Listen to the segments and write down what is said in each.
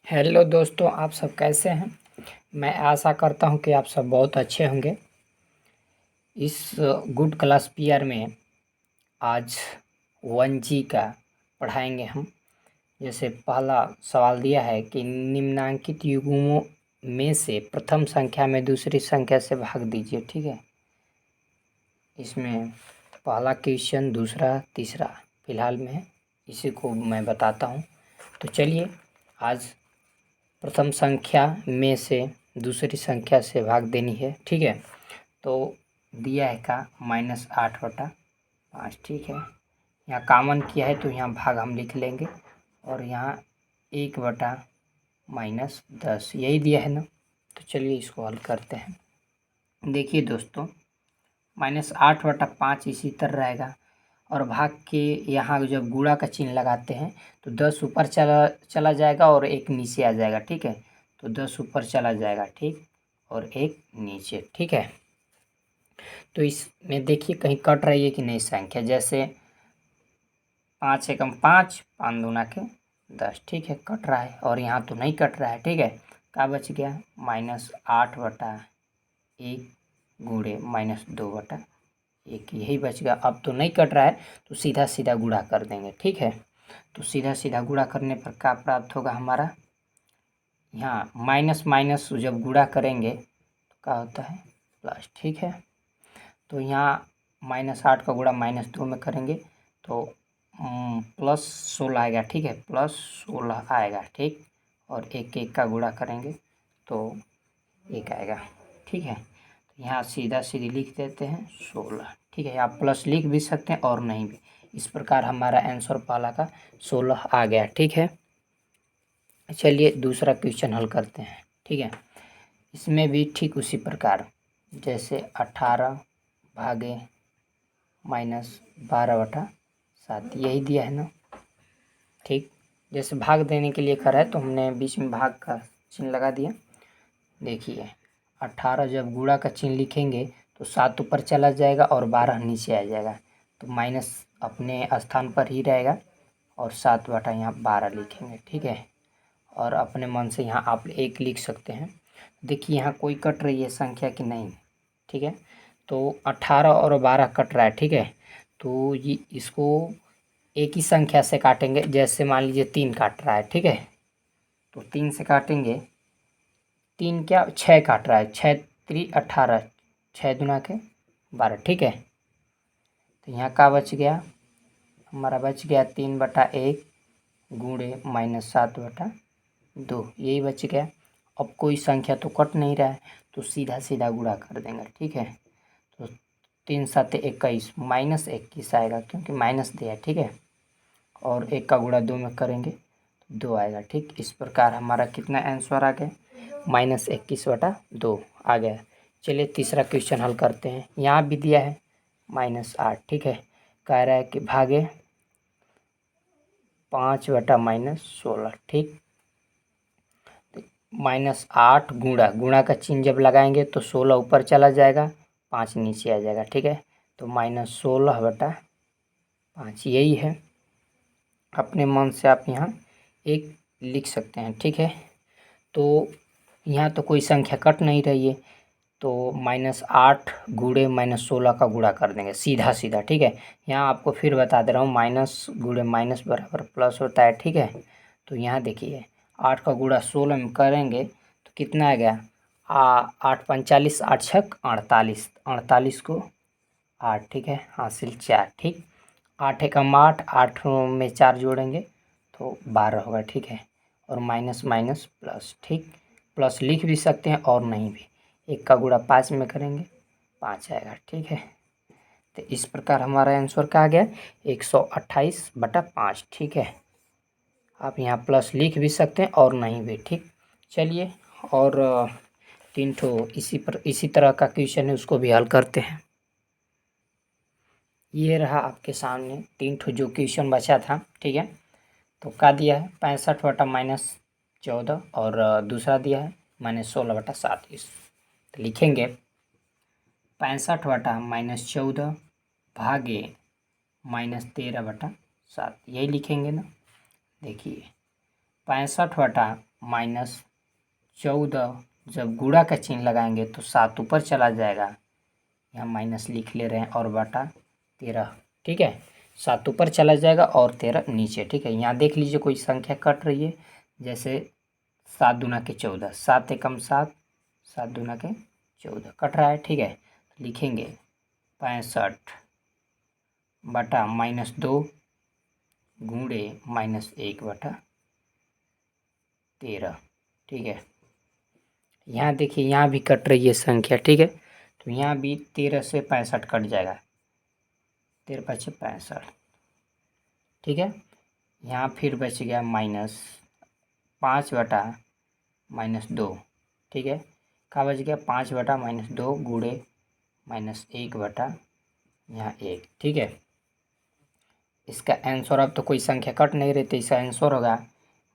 Hello दोस्तों, आप सब कैसे हैं। मैं आशा करता हूं कि आप सब बहुत अच्छे होंगे। इस गुड क्लास पीआर में आज 1G का पढ़ाएंगे हम। जैसे पहला सवाल दिया है कि निम्नांकित युग्मों में से प्रथम संख्या में दूसरी संख्या से भाग दीजिए। ठीक है, इसमें पहला क्वेश्चन, दूसरा, तीसरा फिलहाल में इसी को मैं बताता हूं। तो चलिए, आज प्रथम संख्या में से दूसरी संख्या से भाग देनी है। ठीक है, तो दिया है का -8/5। ठीक है, यहाँ कॉमन किया है तो यहाँ भाग हम लिख लेंगे और यहाँ 1/-10 यही दिया है ना। तो चलिए इसको हल करते हैं। देखिए दोस्तों, -8/5 इसी तरह रहेगा और भाग के यहाँ जब गुणा का चिन्ह लगाते हैं तो 10 ऊपर चला जाएगा और 1 नीचे आ जाएगा। ठीक है, तो 10 ऊपर चला जाएगा, ठीक, और 1 नीचे। ठीक है, तो इसमें देखिए कहीं कट रही है कि नहीं संख्या। जैसे 5 एकम 5, 5 दूना के 10। ठीक है, कट रहा है और यहाँ तो नहीं कट रहा है। ठीक है, क्या बच गया? -8/1 गुणे -2/1, यही बच गया। अब तो नहीं कट रहा है तो सीधा सीधा गुणा कर देंगे। ठीक है, तो सीधा सीधा गुणा करने पर क्या प्राप्त होगा हमारा? यहाँ माइनस माइनस जब गुणा करेंगे तो क्या होता है? प्लस। ठीक है, तो यहाँ -8 का गुणा -2 में करेंगे तो +16 आएगा। ठीक है, +16 आएगा। ठीक, और 1 का गुणा करेंगे तो 1 आएगा। ठीक है, तो यहाँ सीधा सीधी लिख देते हैं 16। ठीक है, आप प्लस लिख भी सकते हैं और नहीं भी। इस प्रकार हमारा आंसर पहला का 16 आ गया। ठीक है, चलिए दूसरा क्वेश्चन हल करते हैं। ठीक है, इसमें भी ठीक उसी प्रकार, जैसे 18 भागे -12/7 यही दिया है ना। ठीक, जैसे भाग देने के लिए करा है तो हमने बीच में भाग का चिन्ह लगा दिया। देखिए 18 जब गुणा का चिन्ह लिखेंगे तो 7 ऊपर चला जाएगा और 12 नीचे आ जाएगा, तो माइनस अपने स्थान पर ही रहेगा और 7/, यहाँ 12 लिखेंगे। ठीक है, और अपने मन से यहाँ आप 1 लिख सकते हैं। देखिए यहाँ कोई कट रही है संख्या कि नहीं। ठीक है, तो 18 और 12 कट रहा है। ठीक है, तो ये इसको एक ही संख्या से काटेंगे। जैसे मान लीजिए 3 काट रहा है। ठीक है, तो 3 से काटेंगे। 3 क्या 6 काट रहा है, 6×3 = 18, 6 दूना के 12। ठीक है, तो यहाँ का बच गया हमारा, बच गया 3/1 गुणे -7/2, यही बच गया। अब कोई संख्या तो कट नहीं रहा है तो सीधा सीधा गुणा कर देंगे। ठीक है, तो 3×7 = 21, -21 आएगा क्योंकि माइनस दिया है। ठीक है, और 1 का गुणा 2 में करेंगे तो 2 आएगा। ठीक, इस प्रकार हमारा कितना आंसर आ गया? -21/2 आ गया। चलिए तीसरा क्वेश्चन हल करते हैं। यहाँ भी दिया है -8। ठीक है, कह रहा है कि भागे 5/-16। ठीक, -8 गुणा का चिन्ह जब लगाएंगे तो 16 ऊपर चला जाएगा, 5 नीचे आ जाएगा। ठीक है, तो -16/5 यही है। अपने मन से आप यहाँ 1 लिख सकते हैं। ठीक है, तो यहाँ तो कोई संख्या कट नहीं रही है तो -8 गुणे -16 का गुणा कर देंगे सीधा सीधा। ठीक है, यहाँ आपको फिर बता दे रहा हूँ, माइनस गुणे माइनस बराबर प्लस होता है। ठीक है, तो यहाँ देखिए 8 का गुणा 16 में करेंगे तो कितना आ गया? 8×5 = 8×6 = 48 को 8। ठीक है, हासिल 4। ठीक, 8 एकम 8, 8 में 4 जोड़ेंगे तो 12 होगा। ठीक है, और माइनस माइनस प्लस। ठीक, प्लस लिख भी सकते हैं और नहीं भी। 1 का गुणा 5 में करेंगे 5 आएगा। ठीक है, तो इस प्रकार हमारा आंसर क्या आ गया? 128/5। ठीक है, आप यहाँ प्लस लिख भी सकते हैं और नहीं भी। ठीक, चलिए और 3 ठो इसी तरह का क्वेश्चन है, उसको भी हल करते हैं। ये रहा आपके सामने 3 ठो जो क्वेश्चन बचा था। ठीक है, तो क्या दिया है? 65/-14 और दूसरा दिया है -16/27। तो लिखेंगे 65/-14 भागे -13/7, यही लिखेंगे ना। देखिए 65 -14 जब गुणा का चिन्ह लगाएंगे तो 7 ऊपर चला जाएगा, यहाँ माइनस लिख ले रहे हैं, और बटा 13। ठीक है, 7 ऊपर चला जाएगा और 13 नीचे। ठीक है, यहाँ देख लीजिए कोई संख्या कट रही है, जैसे 7 दूना के 14, 7 एकम 7, 7 दूना के 14 कट रहा है। ठीक है, लिखेंगे 65 बटा -2 गुणे -1 बटा 13। ठीक है, यहाँ देखिए यहाँ भी कट रही है संख्या। ठीक है, तो यहाँ भी 13 से 65 कट जाएगा, 13 5 65। ठीक है, यहाँ फिर बच गया -5 बटा -2। ठीक है, क्या बच गया, 5 बटा -2 गुणे -1 बटा यहाँ 1। ठीक है, इसका आंसर, अब तो कोई संख्या कट नहीं रही, तो इसका आंसर होगा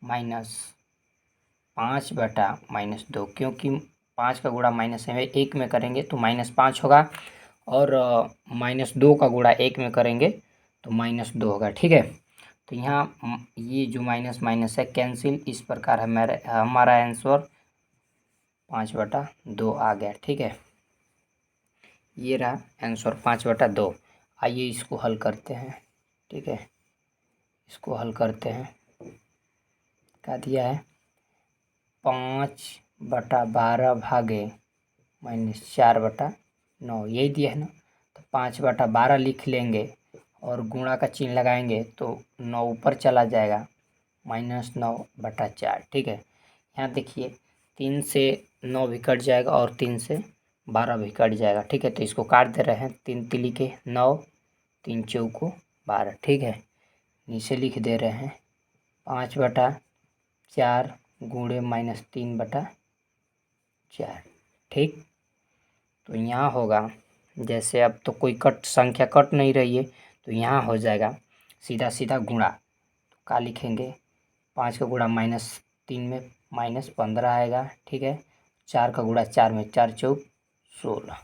-5 बटा -2, क्योंकि 5 का गुणा -1 में करेंगे तो -5 होगा, और -2 का गुणा 1 में करेंगे तो -2 होगा। ठीक है, तो यहाँ ये जो माइनस माइनस है कैंसिल, इस प्रकार हमारा आंसर 5/2 आ गया। ठीक है, ये रहा आंसर 5/2। आइए इसको हल करते हैं। ठीक है, इसको हल करते हैं। क्या दिया है, 5/12 भागे -4/9, यही दिया है ना। तो 5/12 लिख लेंगे और गुणा का चिन्ह लगाएंगे तो 9 ऊपर चला जाएगा, -9/4। ठीक है, यहाँ देखिए 3 से 9 भी कट जाएगा और 3 से 12 भी कट जाएगा। ठीक है, तो इसको काट दे रहे हैं, 3 तिली के 9, 3 चौको 12। ठीक है, नीचे लिख दे रहे हैं 5/4 गुणे -3/4। ठीक, तो यहाँ होगा, जैसे अब तो कोई संख्या कट नहीं रही है, तो यहाँ हो जाएगा सीधा सीधा गुणा। तो क्या लिखेंगे, 5 का गुणा -3 में -15 आएगा। ठीक है, 4 का गुणा 4 में 4 चौक 16,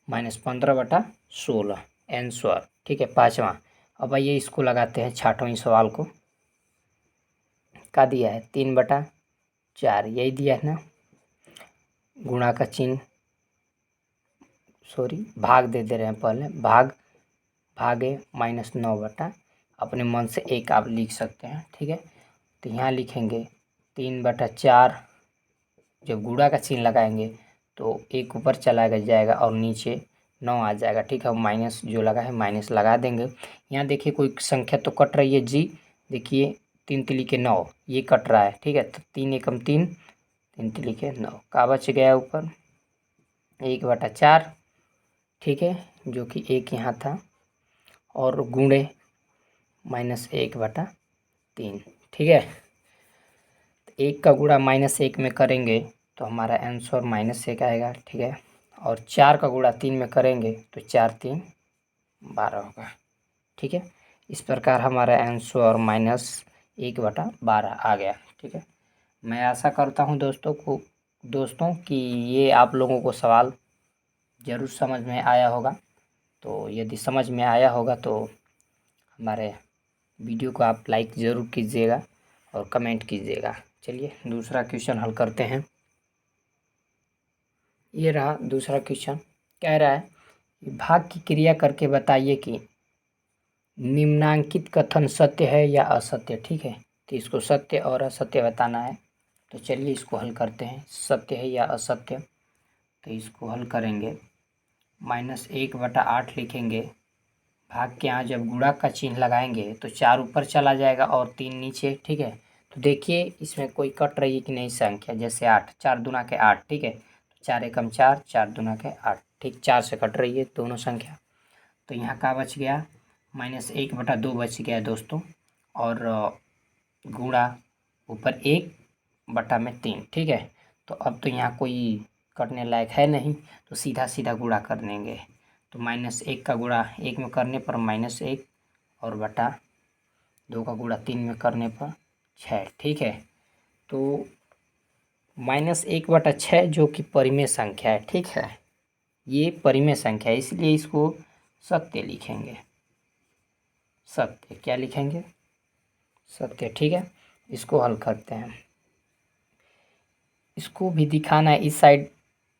-15/16 आंसर। ठीक है, 5वां। अब आइए इसको लगाते हैं 6वां सवाल को। क्या दिया है, 3/4, यही दिया है ना। गुणा का चिन्ह, भाग दे रहे हैं, पहले भागे -9 अपने मन से 1 आप लिख सकते हैं। ठीक है, तो यहाँ लिखेंगे 3/4, जब गुणा का चिन्ह लगाएंगे तो 1 ऊपर चला जाएगा और नीचे 9 आ जाएगा। ठीक है, माइनस जो लगा है माइनस लगा देंगे। यहाँ देखिए कोई संख्या तो कट रही है जी, देखिए 3 तिली के 9 ये कट रहा है। ठीक है, तो 3 एकम 3, 3 तिली के 9 का बच गया ऊपर 1/4। ठीक है, जो कि 1 यहाँ था, और गुणे -1/3। ठीक है, 1 का गुणा -1 में करेंगे तो हमारा आंसर -1 आएगा। ठीक है, और 4 का गुणा 3 में करेंगे तो 4 3 12 होगा। ठीक है, इस प्रकार हमारा आंसर -1/12 आ गया। ठीक है, मैं आशा करता हूँ दोस्तों कि ये आप लोगों को सवाल ज़रूर समझ में आया होगा। तो यदि समझ में आया होगा तो हमारे वीडियो को आप लाइक ज़रूर कीजिएगा और कमेंट कीजिएगा। चलिए दूसरा क्वेश्चन हल करते हैं। ये रहा दूसरा क्वेश्चन। कह रहा है, भाग की क्रिया करके बताइए कि निम्नांकित कथन सत्य है या असत्य। ठीक है, तो इसको सत्य और असत्य बताना है। तो चलिए इसको हल करते हैं, सत्य है या असत्य। तो इसको हल करेंगे, -1/8 लिखेंगे, भाग के यहाँ जब गुणा का चिन्ह लगाएंगे तो 4 ऊपर चला जाएगा और 3 नीचे। ठीक है, तो देखिए इसमें कोई कट रही है कि नहीं संख्या, जैसे 8, 4 दूना के 8। ठीक है, तो 4 एकम 4, 4 दूना के 8। ठीक, 4 से कट रही है दोनों संख्या। तो यहाँ का बच गया -1/2 बच गया दोस्तों, और गुणा ऊपर 1/3। ठीक है, तो अब तो यहाँ कोई करने लायक है नहीं, तो सीधा सीधा गुणा कर देंगे। तो -1 का गुणा 1 में करने पर -1, और बटा 2 का गुणा 3 में करने पर 6। ठीक है, तो -1/6 जो कि परिमेय संख्या है। ठीक है, ये परिमेय संख्या है, इसलिए इसको सत्य लिखेंगे। सत्य क्या लिखेंगे, सत्य। ठीक है, इसको हल करते हैं। इसको भी दिखाना है, इस साइड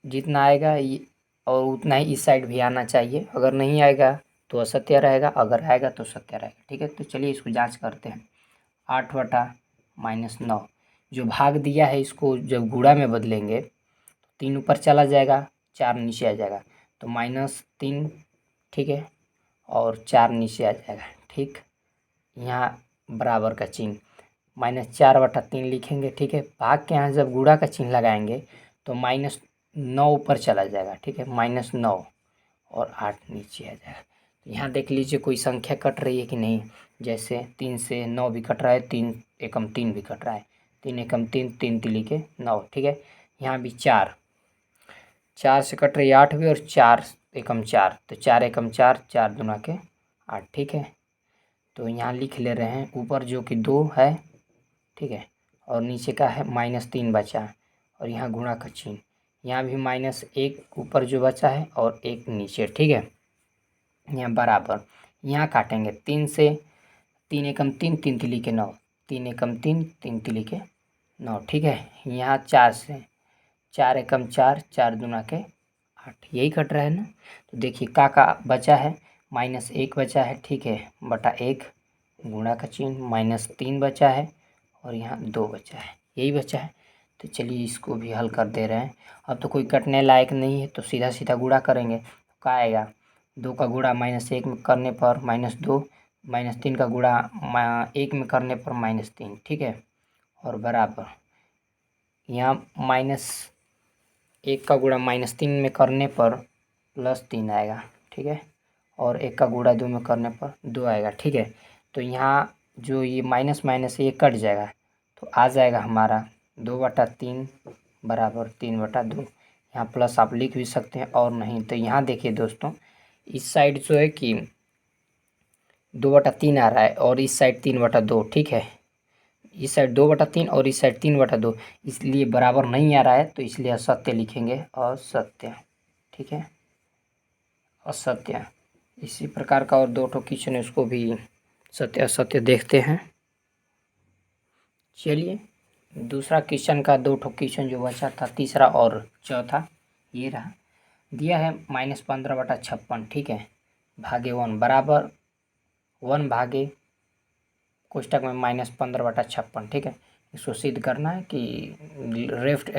जितना आएगा और उतना ही इस साइड भी आना चाहिए। अगर नहीं आएगा तो असत्य रहेगा, अगर आएगा तो सत्य रहेगा। ठीक है, तो चलिए इसको जांच करते हैं। 8/-9 जो भाग दिया है, इसको जब गुणा में बदलेंगे तो 3 ऊपर चला जाएगा, 4 नीचे आ जाएगा, तो -3। ठीक है, और 4 नीचे आ जाएगा। ठीक, यहाँ बराबर का चिन्ह -4/3 लिखेंगे। ठीक है, भाग के यहाँ जब गुणा का चिन्ह लगाएंगे तो -9 ऊपर चला जाएगा। ठीक है, -9 और 8 नीचे आ जाएगा। तो यहाँ देख लीजिए कोई संख्या कट रही है कि नहीं। जैसे 3 से 9 भी कट रहा है, 3 एकम 3 भी कट रहा है, 3 एकम 3, 3 तिली के 9। ठीक है, यहाँ भी 4 से कट रही है 8 भी, और 4 एकम 4, तो 4 एकम 4, 4 दूना के 8। ठीक है, तो यहाँ लिख ले रहे हैं ऊपर जो कि 2 है। ठीक है, और नीचे का है -3 बचा, और यहाँ गुणा का चिन्ह, यहाँ भी -1 ऊपर जो बचा है और 1 नीचे। ठीक है, यहाँ बराबर, यहाँ काटेंगे 3 से, 3 एकम 3, 3 तिली के 9, 3 एकम 3, 3 तिली के 9। ठीक है, यहाँ 4 से, 4 एकम 4, 4 दूना के 8, यही कट रहा है ना। तो देखिए का बचा है, -1 बचा है। ठीक है, बटा 1 गुणा का चिन्ह, -3 बचा है, और यहाँ 2 बचा है, यही बचा है। तो चलिए इसको भी हल कर दे रहे हैं। अब तो कोई कटने लायक नहीं है, तो सीधा सीधा गुणा करेंगे। तो क्या आएगा, 2 का गुणा -1 में करने पर -2, -3 का गुणा 1 में करने पर -3। ठीक है, और बराबर यहाँ -1 का गुणा -3 में करने पर +3 आएगा। ठीक है, और 1 का गुणा 2 में करने पर 2 आएगा। ठीक है, तो यहाँ जो ये माइनस माइनस ये कट जाएगा, तो आ जाएगा हमारा 2/3 बराबर 3/2। यहाँ प्लस आप लिख भी सकते हैं, और नहीं तो यहाँ देखिए दोस्तों, इस साइड जो है कि 2/3 आ रहा है, और इस साइड 3/2। ठीक है, इस साइड 2/3 और इस साइड 3/2, इसलिए बराबर नहीं आ रहा है, तो इसलिए असत्य लिखेंगे, असत्य। ठीक है, असत्य। इसी प्रकार का और 2 ठो क्वेश्चन है, उसको भी सत्य असत्य देखते हैं। चलिए दूसरा क्वेश्चन का 2 ठो क्वेश्चन जो बचा था, तीसरा और चौथा, ये रहा। दिया है -15/56। ठीक है, भागे 1 बराबर 1 भागे कोष्टक में -15/56। ठीक है, इसको सिद्ध करना है कि left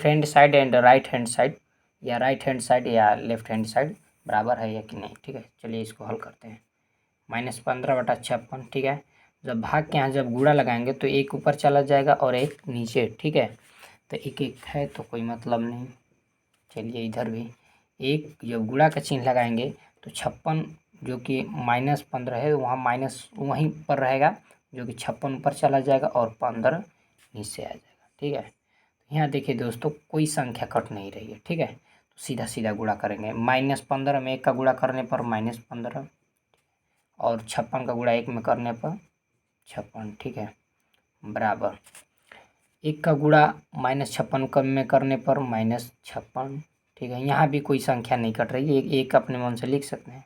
hand side and right hand side, या राइट हैंड साइड या लेफ्ट हैंड साइड बराबर है या कि नहीं। ठीक है, चलिए इसको हल करते हैं। -15/56। ठीक है, जब भाग के यहाँ जब गुणा लगाएंगे तो 1 ऊपर चला जाएगा और 1 नीचे। ठीक है, तो 1 है तो कोई मतलब नहीं। चलिए इधर भी 1 जब गुणा का चिन्ह लगाएंगे तो 56 जो कि -15 है, वहाँ माइनस वहीं पर रहेगा, जो कि 56 ऊपर चला जाएगा और 15 नीचे आ जाएगा। ठीक है, यहाँ देखिए दोस्तों कोई संख्या कट नहीं रही है। ठीक है, तो सीधा सीधा गुणा करेंगे। -15 में 1 का गुणा करने पर -15, और 56 का गुणा 1 में करने पर 56। ठीक है, बराबर 1 का गुणा -56 में करने पर -56। ठीक है, यहाँ भी कोई संख्या नहीं कट रही है, एक अपने मन से लिख सकते हैं।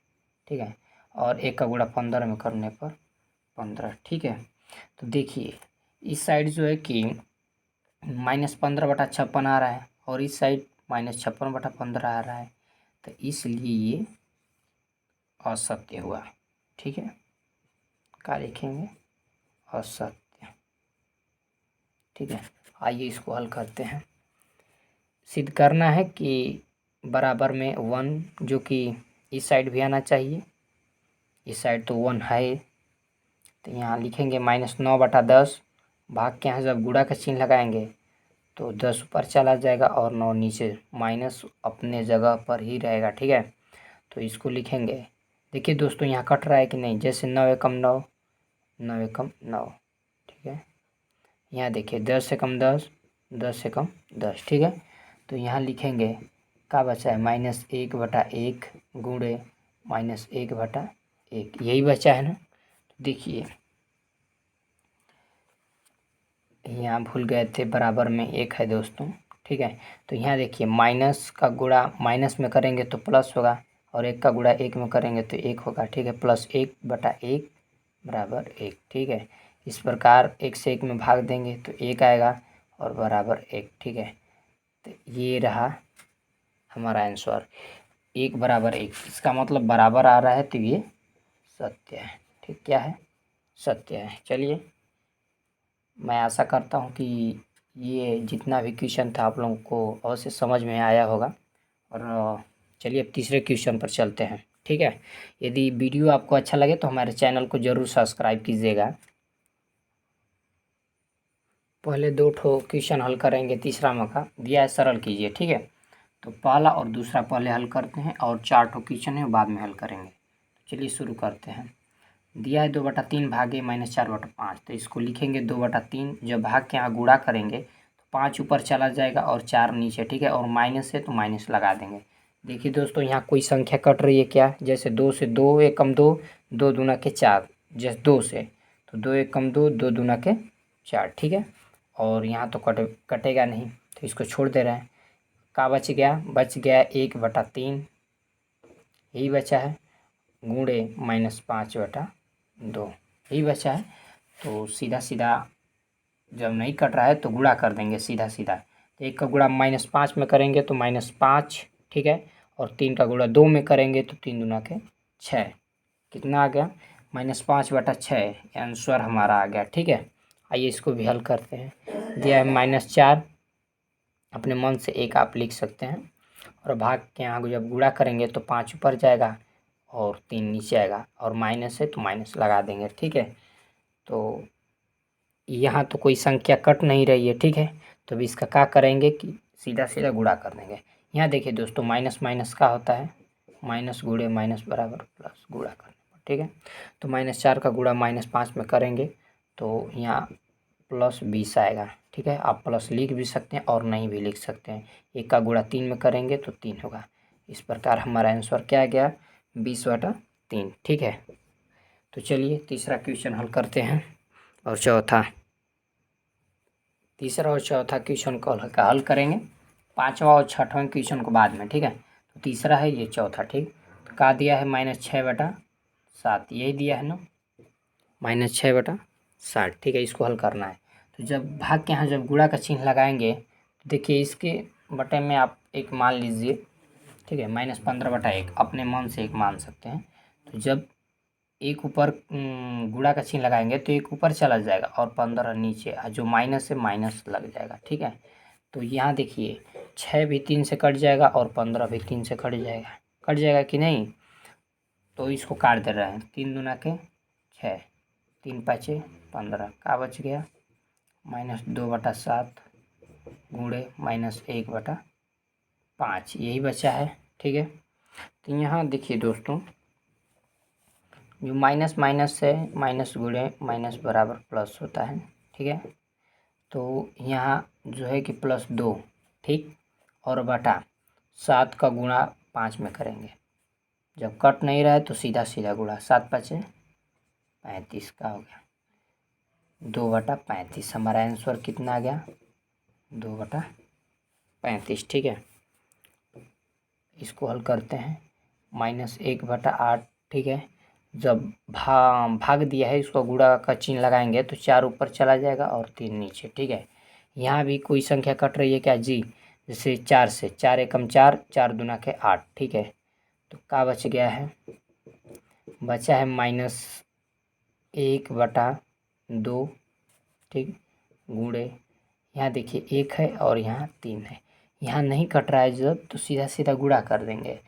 ठीक है, और 1 का गुणा 15 में करने पर 15। ठीक है, तो देखिए इस साइड जो है कि -15/56 आ रहा है, और इस साइड -56/15 आ रहा है, तो इसलिए ये असत्य हुआ। ठीक है, क्या लिखेंगे, असत्य। ठीक है, आइए इसको हल करते हैं। सिद्ध करना है कि बराबर में 1 जो कि इस साइड भी आना चाहिए, इस साइड तो 1 है, तो यहाँ लिखेंगे -9/10। भाग के यहाँ जब गुणा का चिन्ह लगाएंगे तो 10 ऊपर चला जाएगा और 9 नीचे, माइनस अपने जगह पर ही रहेगा। ठीक है, तो इसको लिखेंगे। देखिए दोस्तों यहाँ कट रहा है कि नहीं, जैसे 9 एकम 9, 9 एकम 9। ठीक है, यहाँ देखिए 10 एकम 10, 10 एकम 10। ठीक है, तो यहाँ लिखेंगे क्या बचा है, -1/1 गुणे -1/1, यही बचा है ना। तो देखिए यहाँ भूल गए थे, बराबर में 1 है दोस्तों। ठीक है, तो यहाँ देखिए माइनस का गुणा माइनस में करेंगे तो प्लस होगा, और 1 का गुणा 1 में करेंगे तो 1 होगा। ठीक है, +1/1 बराबर 1। ठीक है, इस प्रकार 1 से 1 में भाग देंगे तो 1 आएगा और बराबर 1। ठीक है, तो ये रहा हमारा आंसर 1 = 1। इसका मतलब बराबर आ रहा है तो ये सत्य है। ठीक, क्या है? सत्य है। चलिए, मैं आशा करता हूँ कि ये जितना भी क्वेश्चन था आप लोगों को अवश्य समझ में आया होगा। और चलिए अब तीसरे क्वेश्चन पर चलते हैं। ठीक है, यदि वीडियो आपको अच्छा लगे तो हमारे चैनल को ज़रूर सब्सक्राइब कीजिएगा। पहले 2 ठो क्वेश्चन हल करेंगे, तीसरा मौका दिया है, सरल कीजिए। ठीक है, तो पहला और दूसरा पहले हल करते हैं और 4 ठो क्वेश्चन है बाद में हल करेंगे। चलिए शुरू करते हैं। दिया है 2/3 भागे -4/5। तो इसको लिखेंगे 2/3। जब भाग के यहाँ गुणा करेंगे तो 5 ऊपर चला जाएगा और 4 नीचे। ठीक है, और माइनस है तो माइनस लगा देंगे। देखिए दोस्तों, यहाँ कोई संख्या कट रही है क्या? जैसे 2 से 2 1 कम 2, 2 दूना के 4। जैसे 2 से तो 2 1 कम 2, 2 दूना के 4। ठीक है, और यहाँ तो कटेगा नहीं तो इसको छोड़ दे रहे हैं। का बच गया? बच गया 1/3, यही बचा है, गुणे -5/2, यही बचा है। तो सीधा सीधा जब नहीं कट रहा है तो गुणा कर देंगे सीधा सीधा। तो 1 का गुणा -5 में करेंगे तो -5। ठीक है, और 3 का गुणा 2 में करेंगे तो 3 दूना के 6। कितना आ गया? -5/6 आंसर हमारा आ गया। ठीक है, आइए इसको भी हल करते हैं। दिया है -4, अपने मन से 1 आप लिख सकते हैं। और भाग के यहाँ जब गुणा करेंगे तो 5 ऊपर जाएगा और 3 नीचे आएगा, और माइनस है तो माइनस लगा देंगे। ठीक है, तो यहाँ तो कोई संख्या कट नहीं रही है। ठीक है, तो अभी इसका क्या करेंगे कि सीधा सीधा गुणा कर देंगे। यहाँ देखिए दोस्तों, माइनस माइनस का होता है, माइनस गुणे माइनस बराबर प्लस गुणा करने पर। ठीक है, तो -4 का गुणा -5 में करेंगे तो यहाँ +20 आएगा। ठीक है, आप प्लस लिख भी सकते हैं और नहीं भी लिख सकते हैं। 1 का गुणा 3 में करेंगे तो 3 होगा। इस प्रकार हमारा आंसर क्या आ गया? 20/3। ठीक है, तो चलिए तीसरा क्वेश्चन हल करते हैं और तीसरा और चौथा क्वेश्चन को हल करेंगे। 5वां और 6वां क्वेश्चन को बाद में। ठीक है, तो तीसरा है ये, चौथा। ठीक, तो का दिया है? -6/7, यही दिया है ना, -6/7। ठीक है, इसको हल करना है। तो जब भाग के यहाँ जब गुणा का चिन्ह लगाएंगे तो देखिए इसके बटे में आप एक मान लीजिए। ठीक है, -15/1 अपने मन से एक मान सकते हैं। तो जब एक ऊपर गुणा का चिन्ह लगाएंगे तो 1 ऊपर चला जाएगा और 15 नीचे, जो माइनस है माइनस लग जाएगा। ठीक है, तो यहाँ देखिए 6 भी 3 से कट जाएगा और 15 भी 3 से कट जाएगा। कट जाएगा कि नहीं? तो इसको काट दे रहे हैं। 3 दूना के 6, 3 5 15, का बच गया? -2/7 गुणे -1/5, यही बचा है। ठीक है, तो यहाँ देखिए दोस्तों, जो माइनस माइनस है, माइनस गुणे माइनस बराबर प्लस होता है। ठीक है, तो यहाँ जो है कि +2। ठीक, और बटा 7 का गुणा 5 में करेंगे। जब कट नहीं रहा है तो सीधा सीधा गुणा, 7 5 35 का हो गया 2/35। हमारा आंसर कितना आ गया? 2/35। ठीक है, इसको हल करते हैं। -1/8। ठीक है, जब भाग दिया है इसको गुणा का चिन्ह लगाएंगे तो 4 ऊपर चला जाएगा और 3 नीचे। ठीक है, यहाँ भी कोई संख्या कट रही है क्या जी? जैसे 4 से 4 एकम 4, 4 दूना के 8। ठीक है, तो का बच गया है? बचा है -1/2। ठीक, गुणे, यहाँ देखिए 1 है और यहाँ 3 है, यहाँ नहीं कट रहा है जब, तो सीधा सीधा गुणा कर देंगे।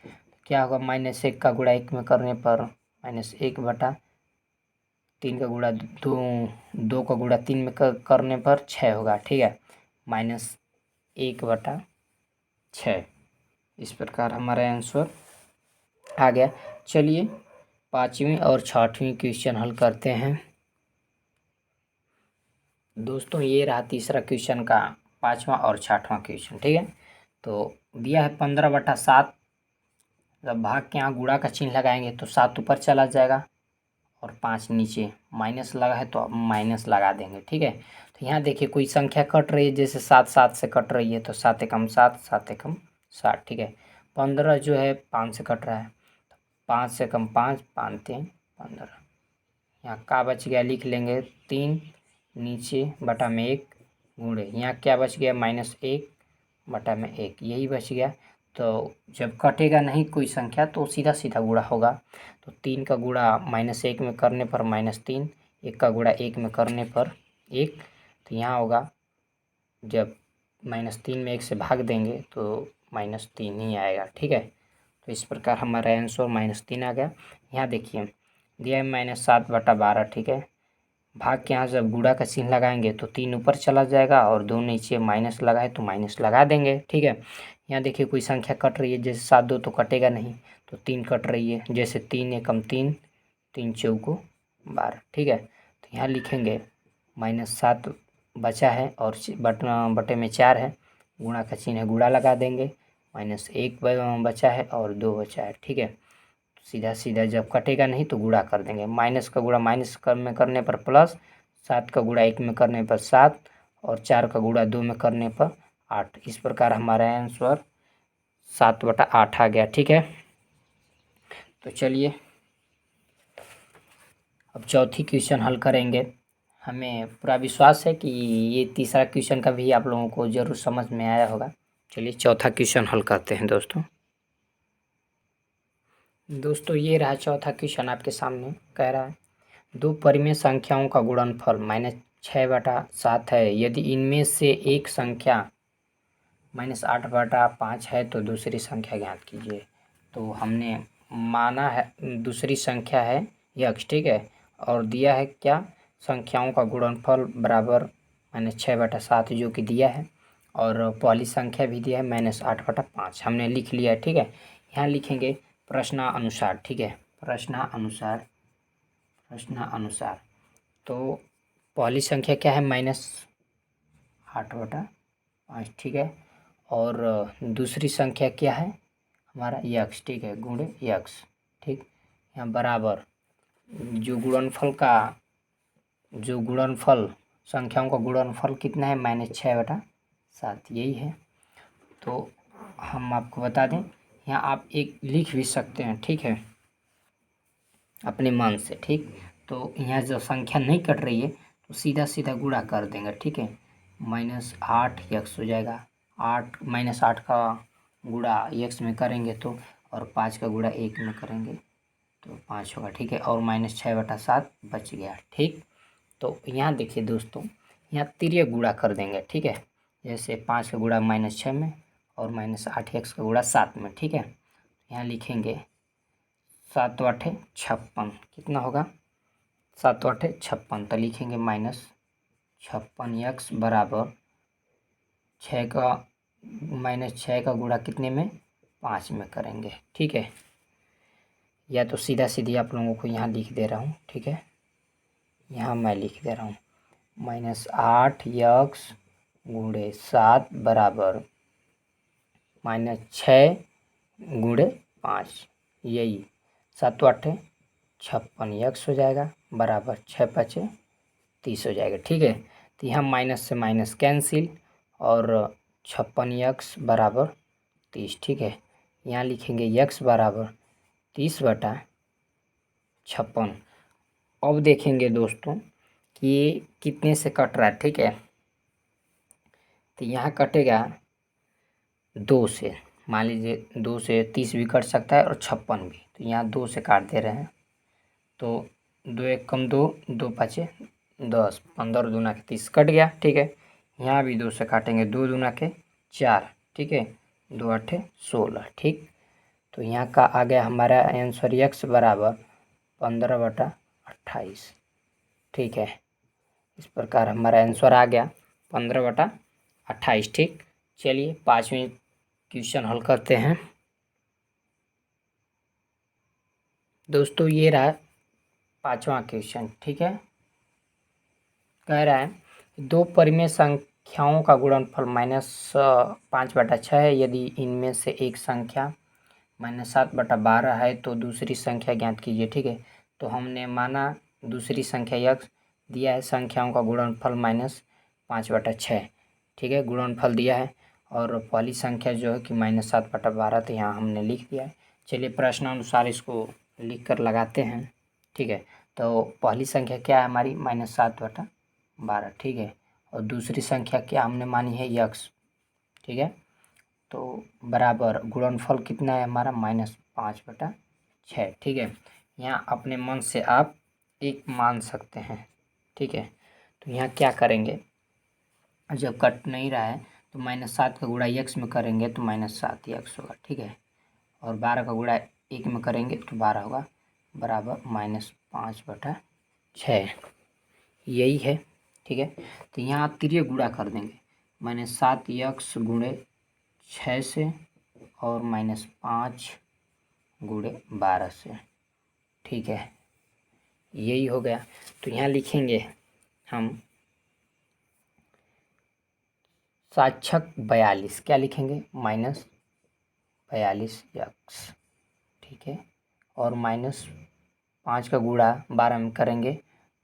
क्या होगा? -1 का गुणा 1 में करने पर -1/3 का गुणा 2, 2 का गुणा 3 में करने पर 6 होगा। ठीक है, -1/6। इस प्रकार हमारा आंसर आ गया। चलिए 5वीं और 6वीं क्वेश्चन हल करते हैं। दोस्तों ये रहा तीसरा क्वेश्चन का 5वां और 6वां क्वेश्चन। ठीक है, तो दिया है 15/7। जब भाग के यहाँ गुणा का चिन्ह लगाएंगे तो 7 ऊपर चला जाएगा और 5 नीचे, माइनस लगा है तो माइनस लगा देंगे। ठीक है, तो यहाँ देखिए कोई संख्या कट रही है, जैसे 7 7 से कट रही है तो 7 एकम 7, 7 एकम 7। ठीक है, 15 जो है 5 से कट रहा है, 5 से कम 5, 5 3 15। यहाँ का बच गया? लिख लेंगे 3 नीचे बटा में 1 गुणे, यहाँ क्या बच गया? -1 बटा में 1, यही बच गया। तो जब कटेगा नहीं कोई संख्या तो सीधा सीधा गुणा होगा। तो 3 का गुणा -1 में करने पर -3, 1 का गुणा 1 में करने पर 1। तो यहाँ होगा जब -3 में 1 से भाग देंगे तो -3 ही आएगा, ठीक है। तो इस प्रकार हमारा आंसर -3 आ गया। यहाँ देखिए दिया है -7/12, ठीक है। भाग के यहाँ जब गुणा का चिन्ह लगाएंगे तो 3 ऊपर चला जाएगा और 2 नीचे, माइनस लगा है तो माइनस लगा देंगे, ठीक है। यहाँ देखिए कोई संख्या कट रही है, जैसे 7 2 तो कटेगा नहीं, तो 3 कट रही है, जैसे 3 एकम 3, 3 चौको 12, ठीक है। तो यहाँ लिखेंगे -7 बचा है और बटे में 4 है, गुणा का चिन्ह है, गुणा लगा देंगे। -1 बचा है और 2 बचा है, ठीक है। सीधा सीधा जब कटेगा नहीं तो गुणा कर देंगे। माइनस का गुणा माइनस में करने पर प्लस, 7 का गुणा 1 में करने पर 7 और 4 का गुणा 2 में करने पर 8। इस प्रकार हमारा आंसर 7/8 आ गया, ठीक है। तो चलिए अब चौथी क्वेश्चन हल करेंगे। हमें पूरा विश्वास है कि ये तीसरा क्वेश्चन का भी आप लोगों को ज़रूर समझ में आया होगा। चलिए चौथा क्वेश्चन हल करते हैं दोस्तों। ये रहा चौथा क्वेश्चन आपके सामने। कह रहा है 2 परिमेय संख्याओं का गुणनफल -6/7 है। यदि इनमें से एक संख्या -8/5 है तो दूसरी संख्या ज्ञात कीजिए। तो हमने माना है दूसरी संख्या है यक्स, ठीक है, और दिया है क्या, संख्याओं का गुणनफल बराबर -6/7 जो कि दिया है, और पहली संख्या भी दिया है -8/5, हमने लिख लिया है, ठीक है। यहाँ लिखेंगे प्रश्नानुसार, ठीक है, प्रश्नानुसार। तो पहली संख्या क्या है -8/5, ठीक है, और दूसरी संख्या क्या है हमारा यक्स, ठीक है, गुणे यक्स, ठीक। यहाँ बराबर जो गुणनफल संख्याओं का गुणनफल कितना है -6/7, यही है। तो हम आपको बता दें यहाँ आप एक लिख भी सकते हैं, ठीक है, अपने मन से, ठीक। तो यहाँ जब संख्या नहीं कट रही है तो सीधा सीधा गुणा कर देंगे, ठीक है। -8 यक्स हो जाएगा, 8 का गुणा यक्स में करेंगे तो, और 5 का गुणा 1 में करेंगे तो 5 होगा, ठीक है, और -6/7 बच गया, ठीक। तो यहाँ देखिए दोस्तों, यहाँ तिर्यक गुणा कर देंगे, ठीक है। जैसे 5 का गुणा -6 में और -8 यक्स का गुणा 7 में, ठीक है। यहाँ लिखेंगे 7 8 56, कितना होगा 7 8 56, तो लिखेंगे -56 यक्स बराबर 6 का गुणा कितने में 5 में करेंगे, ठीक है। या तो सीधा सीधी आप लोगों को यहाँ लिख दे रहा हूँ, ठीक है, यहाँ मैं लिख दे रहा हूँ -8 यक्स गुणे 7 बराबर -6 गुणे 5, यही 7 8 56 यक्स हो जाएगा बराबर 6 5 30 हो जाएगा, ठीक है। तो यहाँ माइनस से माइनस कैंसिल और 56 यक्स बराबर 30, ठीक है। यहाँ लिखेंगे यक्स बराबर 30/56। अब देखेंगे दोस्तों कि ये कितने से कट रहा है, ठीक है। तो यहाँ कटेगा 2 से, मान लीजिए 2 से 30 भी कट सकता है और 56 भी, तो यहाँ 2 से काट दे रहे हैं। तो 2 1 कम 2, 2 5 10, 15 दूना के 30 कट गया, ठीक है। यहाँ भी 2 से काटेंगे, 2 दूना के 4, ठीक है, 2 8 16, ठीक। तो यहाँ का आ गया हमारा आंसर यक्स बराबर 15/28, ठीक है। इस प्रकार हमारा आंसर आ गया 15/28, ठीक। चलिए 5वें क्वेश्चन हल करते हैं दोस्तों। ये रहा 5वां क्वेश्चन, ठीक है। कह रहा है 2 परिमेय संख्याओं का गुणनफल -5/6 है। यदि इनमें से एक संख्या -7/12 है तो दूसरी संख्या ज्ञात कीजिए, ठीक है। तो हमने माना दूसरी संख्या यक्स, दिया है संख्याओं का गुणनफल -5/6, ठीक है, गुणनफल दिया है, और पहली संख्या जो है कि -7/12, तो यहाँ हमने लिख दिया है। चलिए प्रश्नानुसार इसको लिख कर लगाते हैं, ठीक है। तो पहली संख्या क्या है हमारी -7/12, ठीक है, और दूसरी संख्या क्या हमने मानी है यक्स, ठीक है। तो बराबर गुणनफल कितना है हमारा -5/6। ठीक है, यहाँ अपने मन से आप एक मान सकते हैं। ठीक है, तो यहाँ क्या करेंगे, जब कट नहीं रहा है तो -7 का गुणा x में करेंगे तो -7x होगा। ठीक है, और 12 का गुणा 1 में करेंगे तो 12 होगा, बराबर -5/6, यही है। ठीक है, तो यहाँ आप तिर्यक गुणा कर देंगे -7x गुणे 6 से और -5 गुणे 12 से। ठीक है, यही हो गया। तो यहाँ लिखेंगे हम साक्षक 42, क्या लिखेंगे -42x। ठीक है, और -5 का गुणा 12 में करेंगे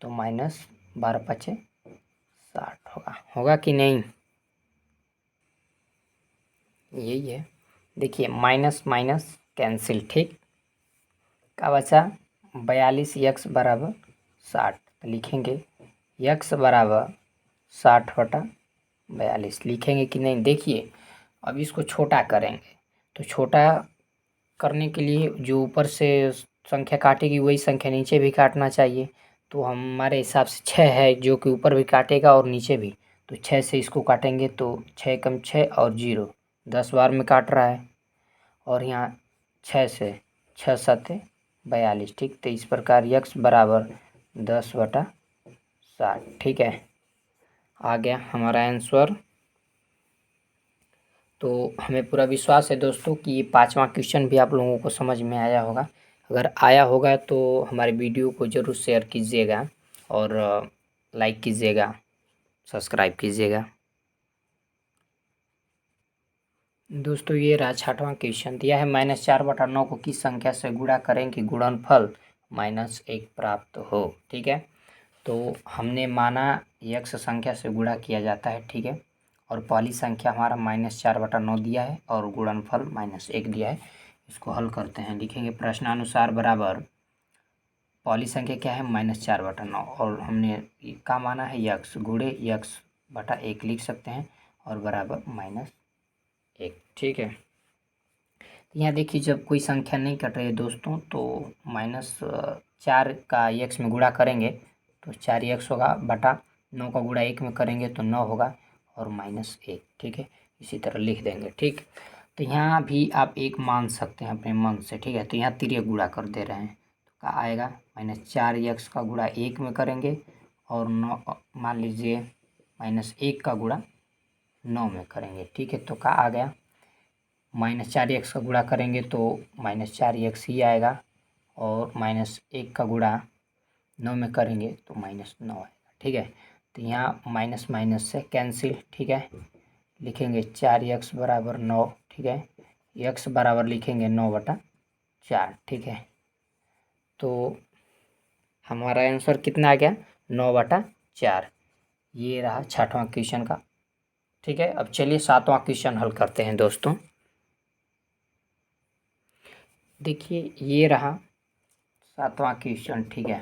तो -12×5 = 60 होगा कि नहीं, यही है। देखिए माइनस माइनस कैंसिल। ठीक, का बचा 42x बराबर 60, तो लिखेंगे x बराबर 60/42 लिखेंगे कि नहीं। देखिए अब इसको छोटा करेंगे, तो छोटा करने के लिए जो ऊपर से संख्या काटेगी वही संख्या नीचे भी काटना चाहिए। तो हमारे हिसाब से 6 है जो कि ऊपर भी काटेगा और नीचे भी, तो 6 से इसको काटेंगे तो 6 कम 6 और 0, 10 बार में काट रहा है। और यहाँ 6 से 6 7 42। ठीक, तो इस प्रकार x बराबर 10/60। ठीक है, आ गया हमारा आंसर। तो हमें पूरा विश्वास है दोस्तों कि ये 5वां क्वेश्चन भी आप लोगों को समझ में आया होगा। अगर आया होगा तो हमारे वीडियो को ज़रूर शेयर कीजिएगा और लाइक कीजिएगा, सब्सक्राइब कीजिएगा। दोस्तों ये रहा 6वां क्वेश्चन। दिया है -4/9 को किस संख्या से गुणा करें कि गुणनफल -1 प्राप्त हो। ठीक है, तो हमने माना x संख्या से गुणा किया जाता है। ठीक है, और पहली संख्या हमारा -4/9 दिया है और गुणनफल -1 दिया है। इसको हल करते हैं, लिखेंगे प्रश्नानुसार बराबर पहली संख्या क्या है -4/9 और हमने का माना है x गुणे x/1 लिख सकते हैं और बराबर -1। ठीक है, यहाँ देखिए जब कोई संख्या नहीं कट रही है दोस्तों तो -4 का x में गुणा करेंगे तो 4x होगा, बटा 9 का गुणा 1 में करेंगे तो 9 होगा और -1। ठीक है, इसी तरह लिख देंगे। ठीक, तो यहाँ भी आप एक मान सकते हैं अपने मन से। ठीक है, तो यहाँ तिर्यक गुणा कर दे रहे हैं तो क्या आएगा -4x का गुणा 1 में करेंगे और 9 मान लीजिए -1 का गुणा 9 में करेंगे। ठीक है, तो क्या आ गया -4x का गुणा करेंगे तो -4x ही आएगा और -1 का गुणा 9 में करेंगे तो -9 आएगा। ठीक है, तो यहाँ माइनस माइनस से कैंसिल। ठीक है, लिखेंगे 4x बराबर 9। ठीक है, x बराबर लिखेंगे 9/4। ठीक है, तो हमारा आंसर कितना आ गया 9/4। ये रहा 6वां क्वेश्चन का। ठीक है, अब चलिए 7वां क्वेश्चन हल करते हैं दोस्तों। देखिए ये रहा 7वां क्वेश्चन। ठीक है,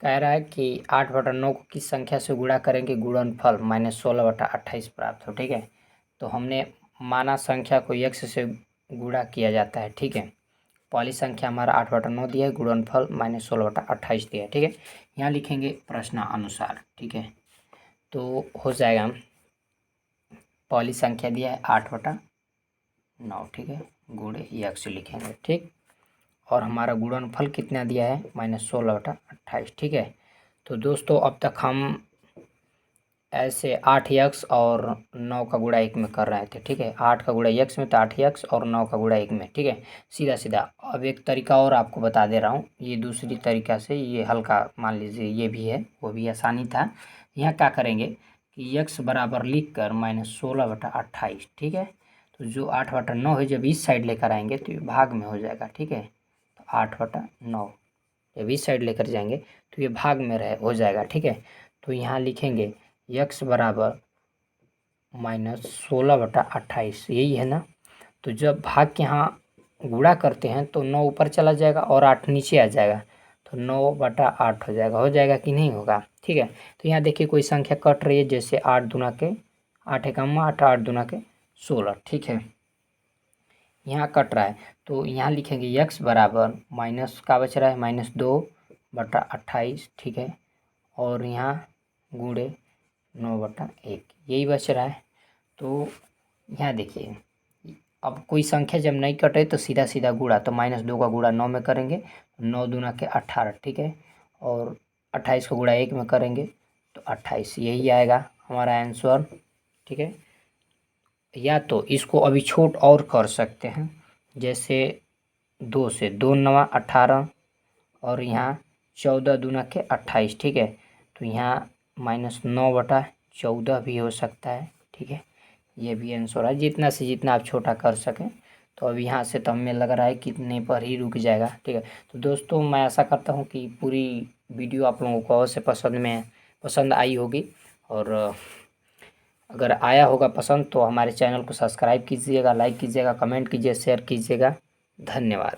कह रहा है कि 8/9 को किस संख्या से गुणा करेंगे गुणनफल -16/28 प्राप्त हो। ठीक है, तो हमने माना संख्या को x से गुणा किया जाता है। ठीक है, पहली संख्या हमारा 8/9 दिया है, गुणनफल -16/28 दिया है। ठीक है, यहाँ लिखेंगे प्रश्नानुसार। ठीक है, तो हो जाएगा पहली संख्या दिया है 8/9। ठीक है, गुणे x लिखेंगे। ठीक, और हमारा गुणनफल कितना दिया है -16/28। ठीक है, तो दोस्तों अब तक हम ऐसे 8x और 9 का गुणा 1 में कर रहे थे। ठीक है, 8 का गुणा x में तो 8x और 9 का गुणा 1 में। ठीक है, सीधा सीधा। अब एक तरीका और आपको बता दे रहा हूँ, ये दूसरी तरीका से ये हल्का मान लीजिए ये भी है, वो भी आसानी था। यहाँ क्या करेंगे कि x बराबर लिख कर -16/28। ठीक है, तो जो 8/9 है जब इस साइड लेकर आएंगे तो ये भाग में हो जाएगा। ठीक है, तो 8/9 जब इस साइड लेकर जाएंगे तो ये भाग में हो जाएगा। ठीक है, तो यहाँ लिखेंगे x बराबर -16/28, यही है ना। तो जब भाग के यहाँ गुणा करते हैं तो 9 ऊपर चला जाएगा और 8 नीचे आ जाएगा, तो 9/8 हो जाएगा कि नहीं होगा। ठीक है, तो यहाँ देखिए कोई संख्या कट रही है, जैसे 8 दूना के 8 एकम 8, 8 दूना के 16। ठीक है, यहाँ कट रहा है तो यहाँ लिखेंगे x बराबर माइनस का बच रहा है -2/28, ठीक है, और यहाँ गुणे 9/1 यही बच रहा है। तो यहाँ देखिए अब कोई संख्या जब नहीं कटे तो सीधा सीधा गुणा, तो -2 का गुणा 9 में करेंगे 9 दूना के 18, ठीक है, और 28 का गुणा 1 में करेंगे तो 28, यही आएगा हमारा आंसर, ठीक है। या तो इसको अभी छोट और कर सकते हैं, जैसे 2 से 2 9 18 और यहाँ 14 दूना के 28, ठीक है, तो यहाँ -9/14 भी हो सकता है, ठीक है, ये भी आंसर है। जितना से जितना आप छोटा कर सकें। तो अब यहाँ से तो हमें लग रहा है कितने पर ही रुक जाएगा, ठीक है। तो दोस्तों मैं आशा करता हूँ कि पूरी वीडियो आप लोगों को अवश्य पसंद आई होगी, और अगर आया होगा पसंद तो हमारे चैनल को सब्सक्राइब कीजिएगा, लाइक कीजिएगा, कमेंट कीजिए, शेयर कीजिएगा। धन्यवाद।